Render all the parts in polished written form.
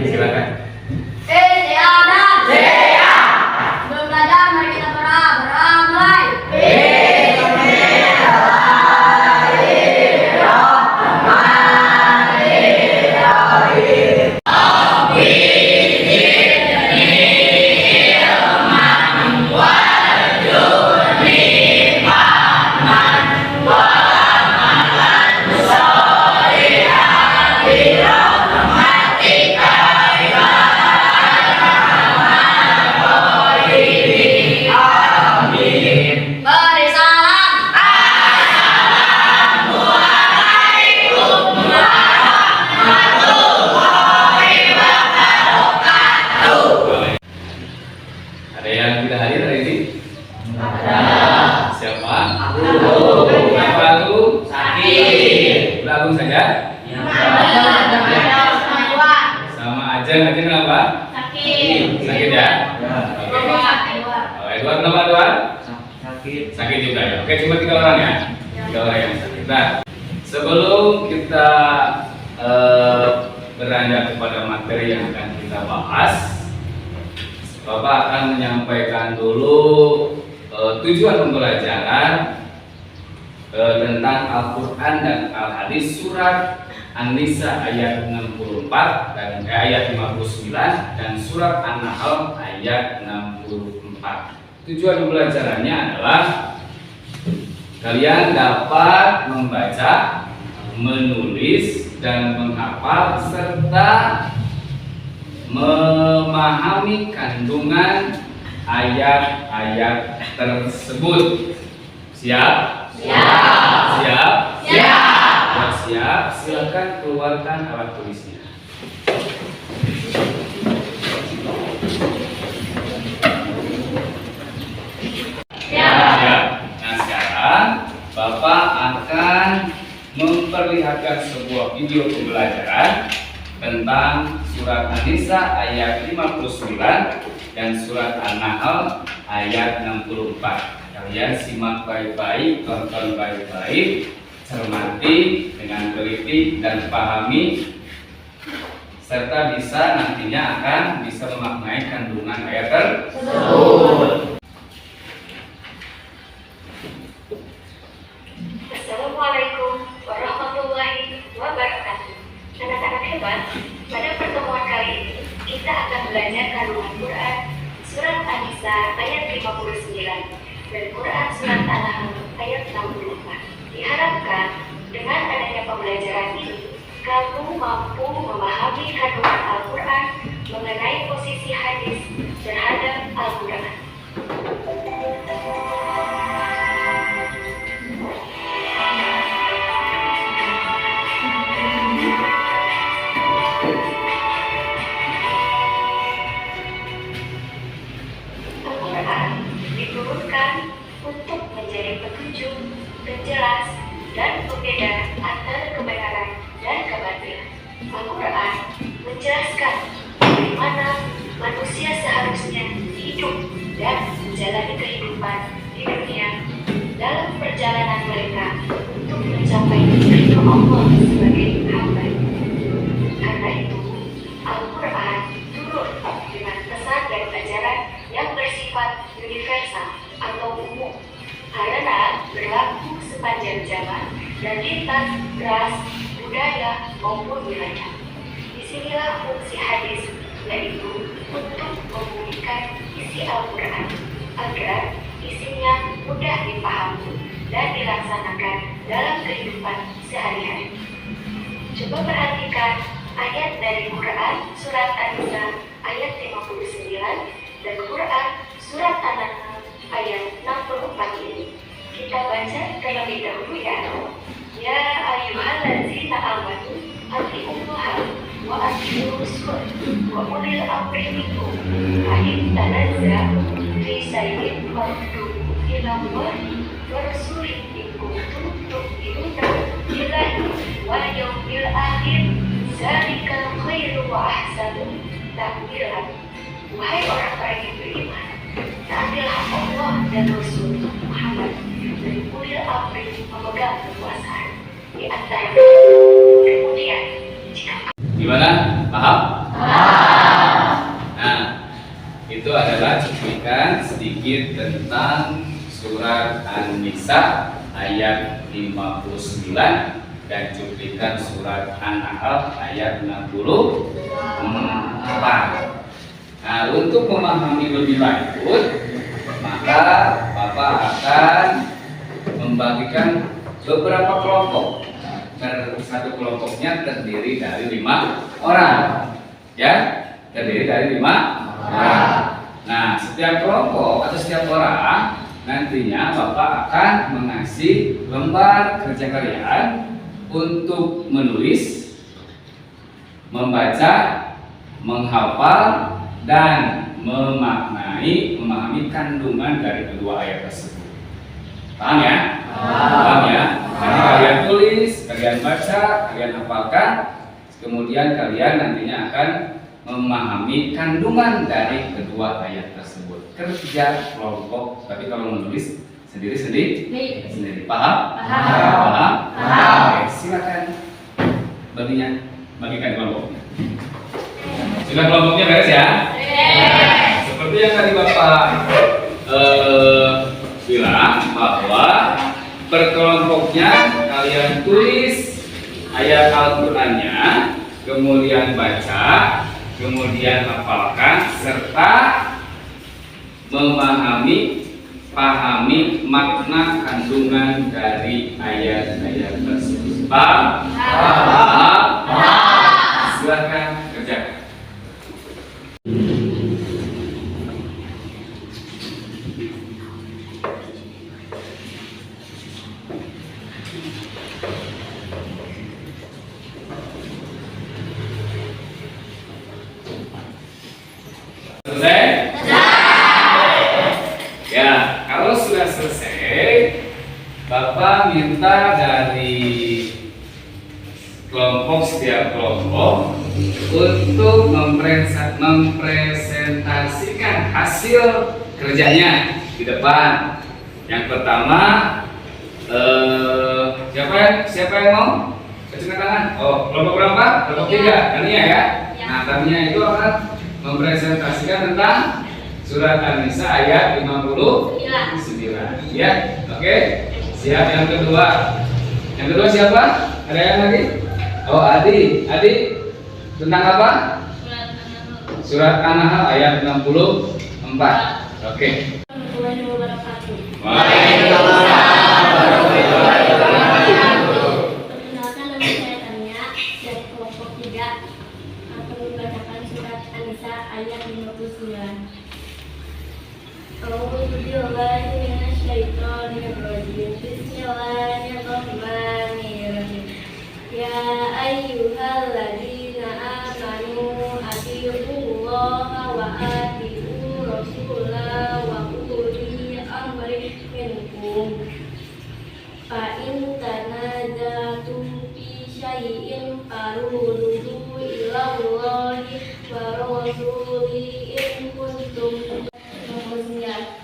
Silakan. Saya Adam. Saya. Sebelum belajar, mari kita mulai. Beri salam. Ada yang tidak hadir hari ini? Ada. Siapa? Kenapa aku? Sakit. Udah Agung saja? Sama aja nanti kenapa? Sakit ya? Oke. Oh, Edward kenapa Edward? Sakit. Sakit juga ya. Oke, cuma 3 orang ya? 3 orang yang sakit. Nah, sebelum kita beranjak kepada materi yang akan kita bahas, Bapak akan menyampaikan dulu tujuan pembelajaran tentang Al-Quran dan Al-Hadis surat An-Nisa ayat 64 dan ayat 59 dan surat An-Nahl ayat 64. Tujuan pembelajarannya adalah kalian dapat membaca, menulis dan menghafal serta memahami kandungan ayat-ayat tersebut. Siap? Siap. Siap? Siap. Sudah siap? Silakan keluarkan alat tulisnya. Siap. Nah, sekarang Bapak akan memperlihatkan sebuah video pembelajaran tentang surat An-Nisa ayat 59 dan surat An-Nahl ayat 64. Kalian simak baik-baik, tonton baik-baik, cermati dengan teliti dan pahami, serta bisa nantinya akan bisa memaknai kandungan ayat tersebut. Assalamualaikum warahmatullahi wabarakatuh. Anak-anak hebat, pada pertemuan kali ini kita akan belajar kandungan Quran surat An-Nisa ayat 59 dan Quran surat An-Nahl ayat 64. Diharapkan dengan adanya pembelajaran ini, kamu mampu memahami kandungan Al-Quran mengenai posisi hadis terhadap Al-Quran. Al-Quran diturunkan untuk menjadi petunjuk, penjelas, dan pembeda antara kebenaran dan kebatilan. Al-Quran menjelaskan bagaimana manusia seharusnya hidup dan menjalani kehidupan di dunia dalam perjalanan mereka untuk mencapai ridho Allah sebagai hamba. Karena itu, Al-Quran turun dengan pesan dan ajaran yang bersifat universal atau umum karena berlaku sepanjang zaman dan lintas ras, budaya maupun wilayah. Disinilah fungsi hadis, yaitu untuk membumikan isi Al-Quran agar isinya mudah dipahami dan dilaksanakan dalam kehidupan sehari-hari. Coba perhatikan ayat dari Quran surat An-Nisa ayat 59 dan Quran surat An-Nahl ayat 64 ini. Kita baca terlebih dahulu ya. Ya ayyuhallazina amanu atiullaha wa atiur rasul wa ulil amri minkum fa in tanaza'tum fi shay'in farudduhu ila Allahi wa rasulihi in kuntum tu'minuna billahi wal yawmil akhir dzalika khairu wa ahsanu ta'wilan. Wahai orang-orang yang beriman, taatilah Allah dan Rasul Muhammad dan ulil amri pemegang kekuasaan di antara. Kemudian, jika Gimana? Paham? Nah, itu adalah cuplikan sedikit tentang surat An-Nisa ayat 59 dan cuplikan surat An-Nahl ayat 64. Nah, untuk memahami lebih lanjut, maka Bapak akan membagikan beberapa kelompok. Satu kelompoknya terdiri dari 5 orang, ya, terdiri dari 5 orang. Nah, setiap kelompok atau setiap orang nantinya Bapak akan mengasih lembar kerja kalian untuk menulis, membaca, menghafal, dan memahami kandungan dari kedua ayat tersebut. Paham ya? Paham ya? Jadi kalian tulis, kalian baca, kalian hafalkan, kemudian kalian nantinya akan memahami kandungan dari kedua ayat tersebut. Kerja kelompok, tapi kalau menulis sendiri. Paham? Paham? Oke, silakan bagikan kelompoknya. Sudah kelompoknya beres ya? Seperti yang tadi Bapak bilang bahwa per kelompoknya kalian tulis ayat Al-Qur'annya, kemudian baca, kemudian hafalkan serta pahami makna kandungan dari ayat-ayat tersebut. Paham? Silakan kerjakan. Selesai? Ya, kalau sudah selesai, Bapak minta dari setiap kelompok untuk mempresentasikan hasil kerjanya di depan. Yang pertama, siapa yang mau? Kecilkan tangan. Oh, kelompok berapa? Kelompok 3. Tania ya. Nah, Tania itu akan mempresentasikan tentang surat An-Nisa ayat 59. Ya, oke. Siap. Yang kedua siapa? Ada yang lagi? Oh, Adi tentang apa? Surat An-Nahl ayat 64. Oke. Waalaikumsalam warahmatullahi wabarakatuh. Perkenalkan, nama saya Tania dari kelompok 3 akan membacakan surat An-Nisa ayat 59. A'udzubillahi minasyaitonirrajim. Bismillahirrahmanirrahim. Ya ayyuhalladzina amanu atiiullaha wa atiiur rasulah wa ulil amri minkum. Fa in tanazatum fi syai'in farudduhu ilallahi wa rasulihi in kuntum mu'minin.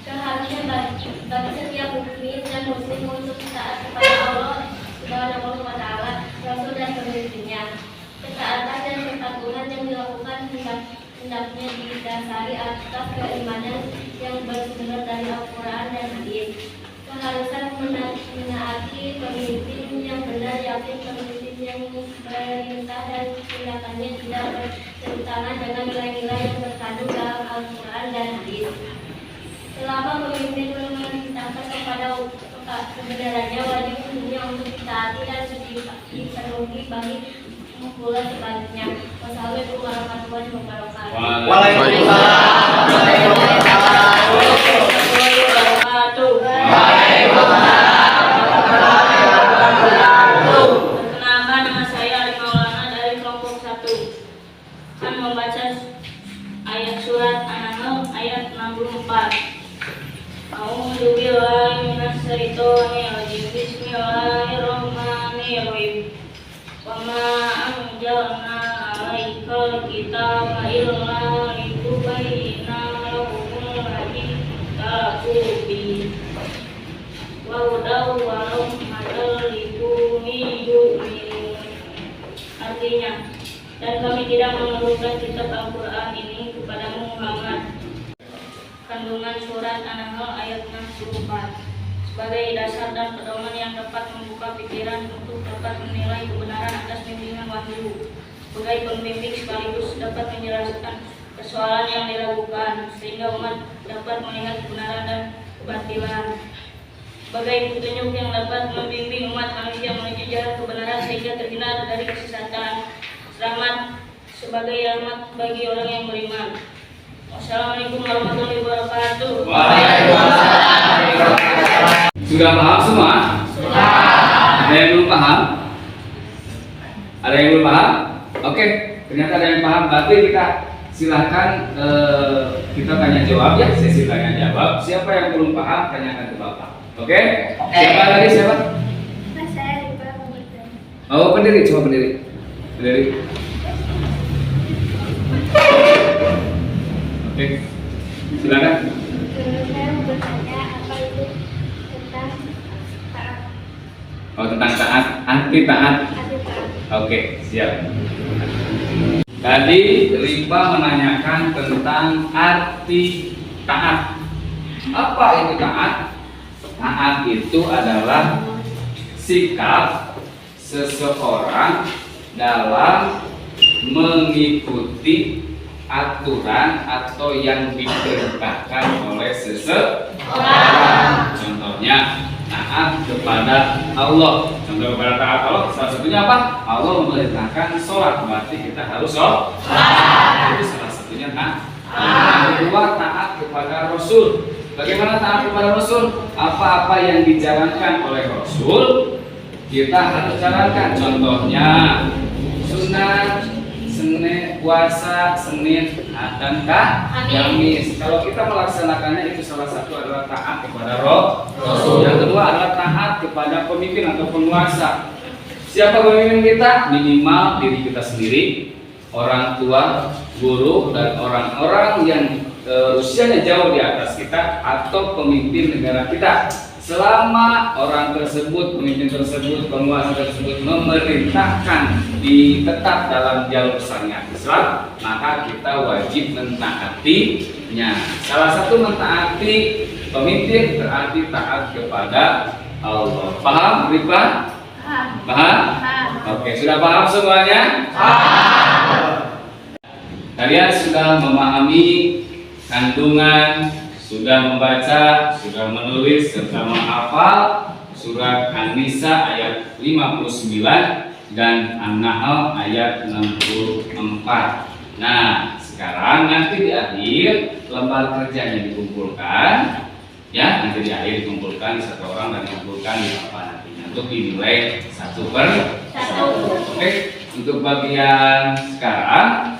Seharusnya bagi setiap mukmin dan muslim untuk taat kepada Allah Subhanahu wa ta'ala, Rasul dan pemimpinnya. Ketaatan dan kepatuhan yang dilakukan hendaknya didasari atas keimanan yang bersumber dari Al-Quran dan Hadis. Keharusan menaati pemimpin yang benar, yakin pemimpin yang perintah dan tindakannya tidak bertentangan dengan nilai-nilai yang terkandung dalam Al-Quran dan Hadis. Selama pemimpin memerintahkan kepada kebenarannya, wajib hukumnya untuk ditaati dan dipenuhi bagi pula sebaliknya. Wassalamualaikum warahmatullahi wabarakatuh. Perkenalkan, nama saya Ali Maulana dari kelompok 1 akan membaca ayat surat An-Nahl ayat 64. A'udzubillahi minasyaitonirrajim. Bismillahirrahmanirrahim. Wa ma anzalna 'alaikal kitaba illa litubayyana lahumul ladzi ikhtalafu fihi wa hudaw wa rahmatan liqaumin yu'minun. Artinya, Dan kami tidak menurunkan kitab Al-Quran ini kepadamu Muhammad. Kandungan surat An-Nahl ayat 64. Sebagai dasar dan pedoman yang dapat membuka pikiran untuk dapat menilai kebenaran atas bimbingan wahyu. Sebagai pembimbing sekaligus dapat menjelaskan persoalan yang diragukan sehingga umat dapat melihat kebenaran dan kebatilan. Sebagai petunjuk yang dapat membimbing umat manusia menuju jalan kebenaran sehingga terhindar dari kesesatan. Selamat sebagai rahmat bagi orang yang beriman. Wassalamualaikum warahmatullahi wabarakatuh. Waalaikumsalam. Sudah paham semua? Sudah. Ada yang belum paham? Ada yang belum paham? Oke, ternyata ada yang paham. Berarti kita silahkan kita tanya jawab ya, sesi tanya jawab. Siapa yang belum paham tanyakan ke Bapak. Oke? Siapa lagi siapa? Saya lupa bertanya. Oh, pendiri, coba pendiri. Pendiri. Oke. Silakan. Saya mau bertanya apa itu tentang taat. Oh, tentang taat, anti taat. Ada taat. Oke, siap. Tadi Rifa menanyakan tentang arti taat. Apa itu taat? Taat itu adalah sikap seseorang dalam mengikuti aturan atau yang diperintahkan oleh seseorang. Contohnya taat kepada Allah. Contoh kepada taat Allah salah satunya apa? Allah memerintahkan sholat, berarti kita harus sholat. Itu salah satunya taat. Yang kedua taat kepada Rasul. Bagaimana taat kepada Rasul? Apa-apa yang dijalankan oleh Rasul kita harus jalankan. Contohnya sunat, Senin, puasa, Senin, dan Kamis. Kalau kita melaksanakannya itu salah satu adalah taat kepada Rasul. Yang kedua adalah taat kepada pemimpin atau penguasa. Siapa pemimpin kita? Minimal diri kita sendiri, orang tua, guru, dan orang-orang yang usianya jauh di atas kita atau pemimpin negara kita. Selama orang tersebut, pemimpin tersebut, penguasa tersebut memerintahkan tetap dalam jalur syariat Islam, maka kita wajib mentaatinya. Salah satu mentaati pemimpin berarti taat kepada Allah. Paham, Rifa? Paham? Oke, sudah paham semuanya? Kalian sudah memahami kandungan, sudah membaca, sudah menulis, serta menghafal surat An-Nisa ayat 59 dan An-Nahl ayat 64. Nah, sekarang nanti di akhir lembar kerjanya dikumpulkan, ya, nanti di akhir dikumpulkan satu orang dan dikumpulkan di papan nantinya untuk dinilai 1/1. Oke, untuk bagian sekarang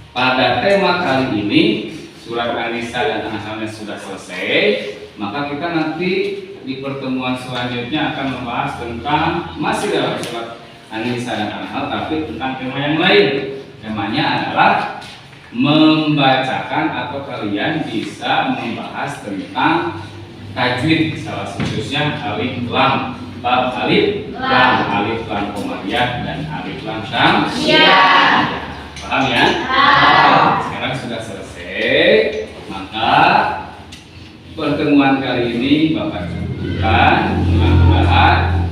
pada tema kali ini surat An-Nisa dan An-Nahl sudah selesai, maka kita nanti di pertemuan selanjutnya akan membahas tentang masih dalam surat An-Nisa dan An-Nahl tapi tentang tema yang lain. Temanya adalah membacakan atau kalian bisa membahas tentang tajwid, salah satunya alif lam, bab alif lam komariah dan alif lam syamsiah. Paham ya? Sekarang sudah selesai, maka pertemuan kali ini Bapak cukupkan. Mudah-mudahan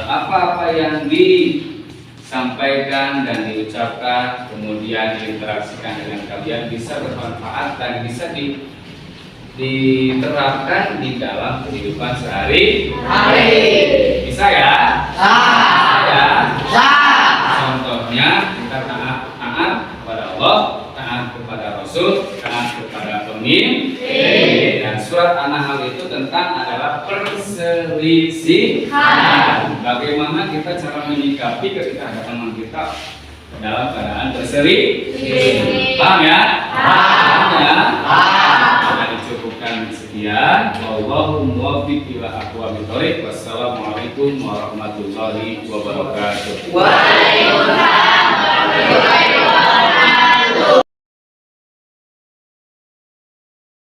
apa-apa yang disampaikan dan diucapkan kemudian diinteraksikan dengan kalian bisa bermanfaat dan bisa diterapkan di dalam kehidupan sehari-hari. Bisa ya? Bisa ya? Contohnya kita taat kepada Allah, taat kepada Rasul, taat kepada pemimpin. Dan surat An-Nahl itu tentang adalah perselisihan. Bagaimana kita cara menyikapi ketika ada teman kita dalam keadaan berselisih. Paham ya? Paham ya? Sudah dicukupkan sekian. Wallahul muwaffiq ila aqwamit thoriq. Wassalamualaikum warahmatullahi wabarakatuh. Waalaikumsalam warahmatullahi wabarakatuh.